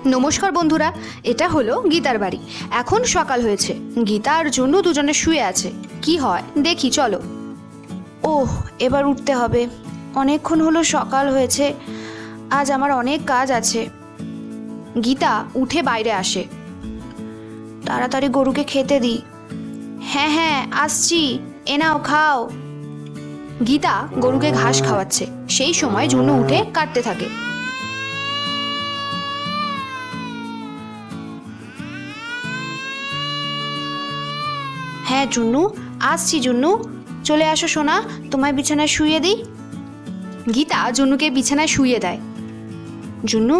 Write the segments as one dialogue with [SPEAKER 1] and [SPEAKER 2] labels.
[SPEAKER 1] নমস্কার বন্ধুরা, এটা হলো গীতার বাড়ি। এখন সকাল হয়েছে, গীতা আর জন্য দুজনে শুয়ে আছে। কি হয় দেখি চলো। ওহ, এবার উঠতে হবে, অনেকক্ষণ হলো সকাল হয়েছে, আজ আমার অনেক কাজ আছে। গীতা উঠে বাইরে আসে। তাড়াতাড়ি গরুকে খেতে দিই। হ্যাঁ হ্যাঁ আসছি, এ নাও খাও। গীতা গরুকে ঘাস খাওয়াচ্ছে, সেই সময় জুনু উঠে কাটতে থাকে। হ্যাঁ জুন্নু, আসছি জুন্নু, চলে আসো সোনা, তোমায় বিছানায় শুইয়ে দিই। গীতা জুন্নুকে বিছানায় শুইয়ে দেয়। জুন্নু,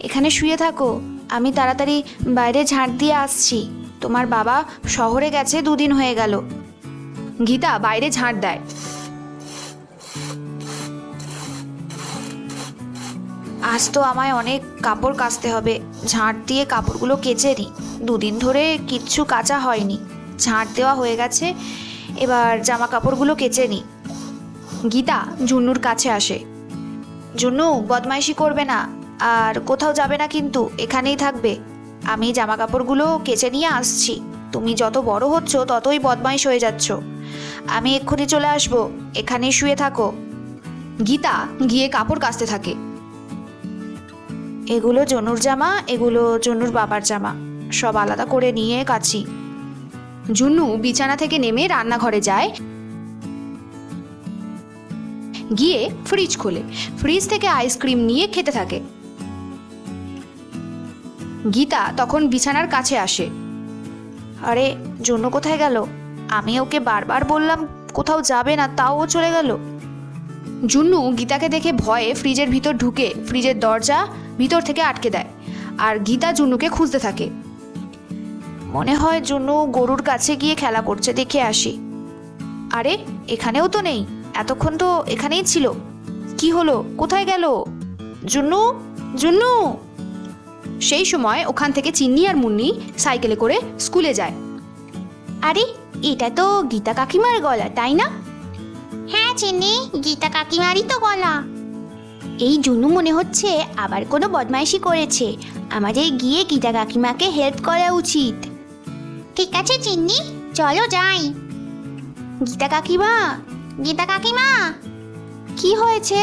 [SPEAKER 1] এখানে শুয়ে থাকো, আমি তাড়াতাড়ি বাইরে ঝাঁট দিয়ে আসছি। তোমার বাবা শহরে গেছে, 2 দিন হয়ে গেল। গীতা বাইরে ঝাঁট দেয়। আজ তো আমায় অনেক কাপড় কাচতে হবে, ঝাঁট দিয়ে কাপড়গুলো কেচে নিই। 2 দিন ধরে কিচ্ছু কাচা হয়নি, ঝাঁট দেওয়া হয়ে গেছে, এবার জামা কাপড়গুলো কেচে নিই। গীতা জুন্নুর কাছে আসে। জুন্নু, বদমাইশি করবে না, আর কোথাও যাবে না কিন্তু, এখানেই থাকবে। আমি জামা কাপড়গুলো কেচে নিয়ে আসছি। তুমি যত বড় হচ্ছ ততই বদমাইশ হয়ে যাচ্ছ। আমি এক্ষুনি চলে আসবো, এখানেই শুয়ে থাকো। গীতা গিয়ে কাপড় কাচতে থাকে। এগুলো জনুর জামা, এগুলো জনুর বাবার জামা, সব আলাদা করে নিয়ে কাচি। জুন্নু বিছানা থেকে নেমে রান্নাঘরে যায়, গিয়ে ফ্রিজ খোলে, ফ্রিজ থেকে আইসক্রিম নিয়ে খেতে থাকে। গীতা তখন বিছানার কাছে আসে। আরে জুন্নু কোথায় গেল? আমি ওকে বারবার বললাম কোথাও যাবে না, তাও ও চলে গেল। জুন্নু গীতাকে দেখে ভয়ে ফ্রিজের ভিতর ঢুকে ফ্রিজের দরজা ভিতর থেকে আটকে দেয়, আর গীতা জুন্নুকে খুঁজতে থাকে। মনে হয় জুন্নু গরুর কাছে গিয়ে খেলা করছে, দেখে আসি। আরে এখানেও তো নেই, এতক্ষণ তো এখানেই ছিল, কি হলো, কোথায় গেল জুন্নু? জুন্নু! সেই সময় ওখান থেকে চিন্নি আর মুন্নি সাইকেলে করে স্কুলে যায়। আরে এটা তো গীতা কাকিমার গলা, তাই না?
[SPEAKER 2] হ্যাঁ চিন্নি, গীতা কাকিমারই তো গলা।
[SPEAKER 1] এই জুন্নু মনে হচ্ছে আবার কোনো বদমাইশি করেছে, আমাদের গিয়ে গীতা কাকিমাকে হেল্প করা উচিত।
[SPEAKER 2] ঠিক আছে চিন্নি, চলো যাই।
[SPEAKER 1] গীতা কাকিমা!
[SPEAKER 2] গীতা কাকিমা!
[SPEAKER 1] কি হয়েছে?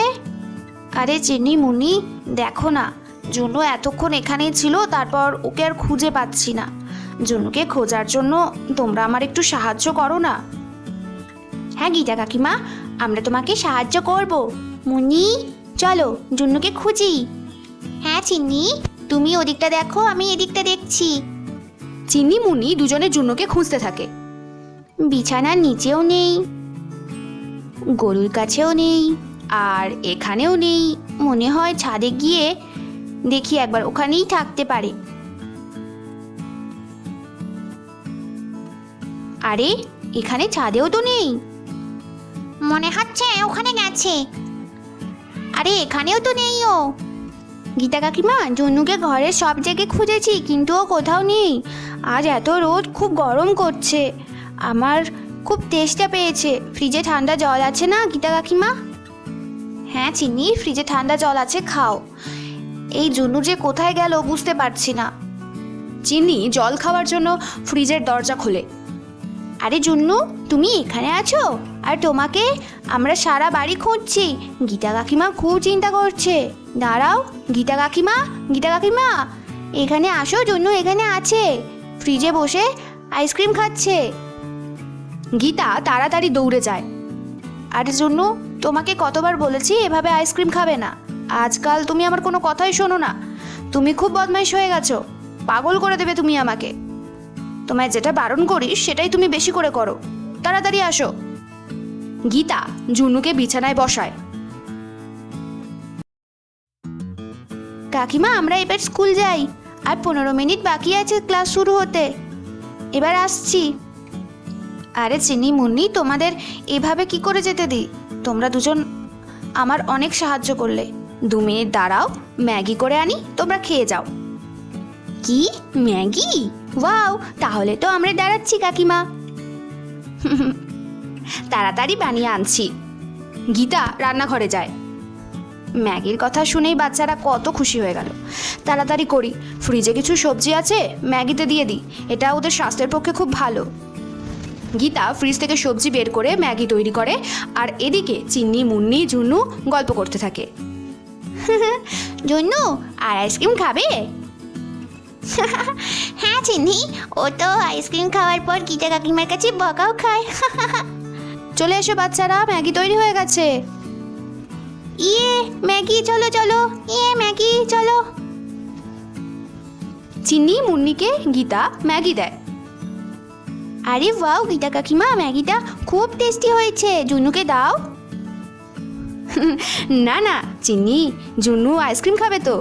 [SPEAKER 1] আরে চিন্নি মুন্নি, দেখো না, জুন্নু এতক্ষণ এখানেই ছিল, তারপর ওকে আর খুঁজে পাচ্ছি না। জুন্নুকে খোঁজার জন্য তোমরা আমার একটু সাহায্য করো না। হ্যাঁ গীতা কাকিমা, আমরা তোমাকে সাহায্য করব। মুন্নি চলো জুন্নুকে খুঁজি।
[SPEAKER 2] হ্যাঁ চিন্নি, তুমি ওদিকটা দেখো, আমি এদিকটা দেখছি।
[SPEAKER 1] চিন্নি মুন্নি দুজনে জুন্নুকে খুঁজতে থাকে। বিছানার নিচেও নেই, গরুর কাছেও নেই, আর এখানেও নেই। মনে হয় ছাদে গিয়ে দেখি একবার, ওখানেই থাকতে পারে। আরে এখানে ছাদেও তো নেই,
[SPEAKER 2] মনে হচ্ছে ওখানে গেছে।
[SPEAKER 1] আরে এখানেও তো নেই ও। গীতা কাকিমা, জুন্নুকে ঘরের সব জায়গায় খুঁজেছি, কিন্তু ও কোথাও নেই। আজ এত রোদ, খুব গরম করছে, আমার খুব তেষ্টা পেয়েছে। ফ্রিজে ঠান্ডা জল আছে না গীতা কাকিমা? হ্যাঁ চিন্নি, ফ্রিজে ঠান্ডা জল আছে, খাও। এই জুন্নু যে কোথায় গেল বুঝতে পারছি না। চিন্নি জল খাওয়ার জন্য ফ্রিজের দরজা খোলে। আরে জুন্নু, তুমি এখানে আছো? আর তোমাকে আমরা সারা বাড়ি খুঁজছি, গীতা কাকিমা খুব চিন্তা করছে। দাঁড়াও গীতা কাকিমা, গীতা কাকিমা এখানে আসো, জুন্নু এখানে আছে, ফ্রিজে বসে আইসক্রিম খাচ্ছে। গীতা তাড়াতাড়ি দৌড়ে যায়। আরে জুন্নু, তোমাকে কতবার বলেছি এভাবে আইসক্রিম খাবে না, আজকাল তুমি আমার কোনো কথাই শোনো না। তুমি খুব বদমাইশ হয়ে গেছো, পাগল করে দেবে তুমি আমাকে। তোমায় যেটা বারণ করি সেটাই তুমি বেশি করে করো, তাড়াতাড়ি আসো। গীতা জুন্নুকে বিছানায় বসায়। কাকিমা, আমরা এবার স্কুল যাই, আর 15 মিনিট বাকি আছে ক্লাস শুরু হতে, এবার আসছি। আরে চিনি মুন্নি, তোমাদের এভাবে কি করে যেতে দিই? তোমরা দুজন আমার অনেক সাহায্য করলে। 2 মিনিট দাঁড়াও, ম্যাগি করে আনি, তোমরা খেয়ে যাও। কি ম্যাগি? ওয়াও, তাহলে তো আমরা দাঁড়াচ্ছি কাকিমা। তাড়াতাড়ি বানিয়ে আনছি। গীতা রান্নাঘরে যায়। ম্যাগির কথা শুনেই বাচ্চারা কত খুশি হয়ে গেল। তাড়াতাড়ি করি, ফ্রিজে কিছু সবজি আছে, ম্যাগিতে দিয়ে দিই, এটা ওদের স্বাস্থ্যের পক্ষে খুব ভালো। গীতা ফ্রিজ থেকে সবজি বের করে ম্যাগি তৈরি করে, আর এদিকে চিন্নি, মুন্নি, জুন্নু গল্প করতে থাকে।
[SPEAKER 2] জুন্নু, আর আইসক্রিম খাবে? হ্যাঁ চিনি, ও তো আইসক্রিম খাওয়ার পর গীতা কাকিমার কাছে বকাও খায়।
[SPEAKER 1] চলে এসো বাচ্চারা, ম্যাগি তৈরি হয়ে গেছে।
[SPEAKER 2] ইয়ে ম্যাগি, চলো চলো, ইয়ে ম্যাগি চলো।
[SPEAKER 1] চিন্নি মুন্নিকে গীতা ম্যাগি দেয়।
[SPEAKER 2] আরে ওয়াও গীতা কাকিমা, ম্যাগিটা খুব টেস্টি হয়েছে, জুন্নুকে দাও।
[SPEAKER 1] না না চিন্নি, জুন্নু আইসক্রিম খাবে তো।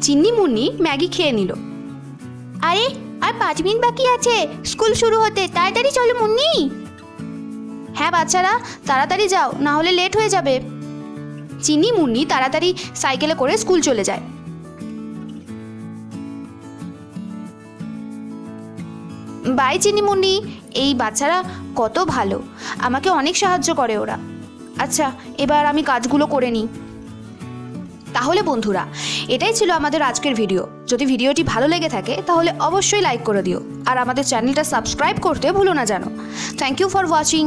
[SPEAKER 1] চিন্নি মুন্নি ম্যাগি খেয়ে নিল।
[SPEAKER 2] আরে আর 5 মিনিট বাকি আছে স্কুল শুরু হতে, তাড়াতাড়ি চলো মুন্নি।
[SPEAKER 1] হ্যাঁ বাচ্চারা, তাড়াতাড়ি যাও, না হলে লেট হয়ে যাবে। চিন্নি মুন্নি তাড়াতাড়ি সাইকেলে করে স্কুল চলে যায়। বাই চিন্নি মুন্নি, এই বাচ্চারা কত ভালো, আমাকে অনেক সাহায্য করে ওরা। আচ্ছা, এবার আমি কাজগুলো করে নিই। তাহলে বন্ধুরা, এটাই ছিল আমাদের আজকের ভিডিও। যদি ভিডিওটি ভালো লেগে থাকে তাহলে অবশ্যই লাইক করে দিও, আর আমাদের চ্যানেলটা সাবস্ক্রাইব করতে ভুলো না যেন। Thank you for watching.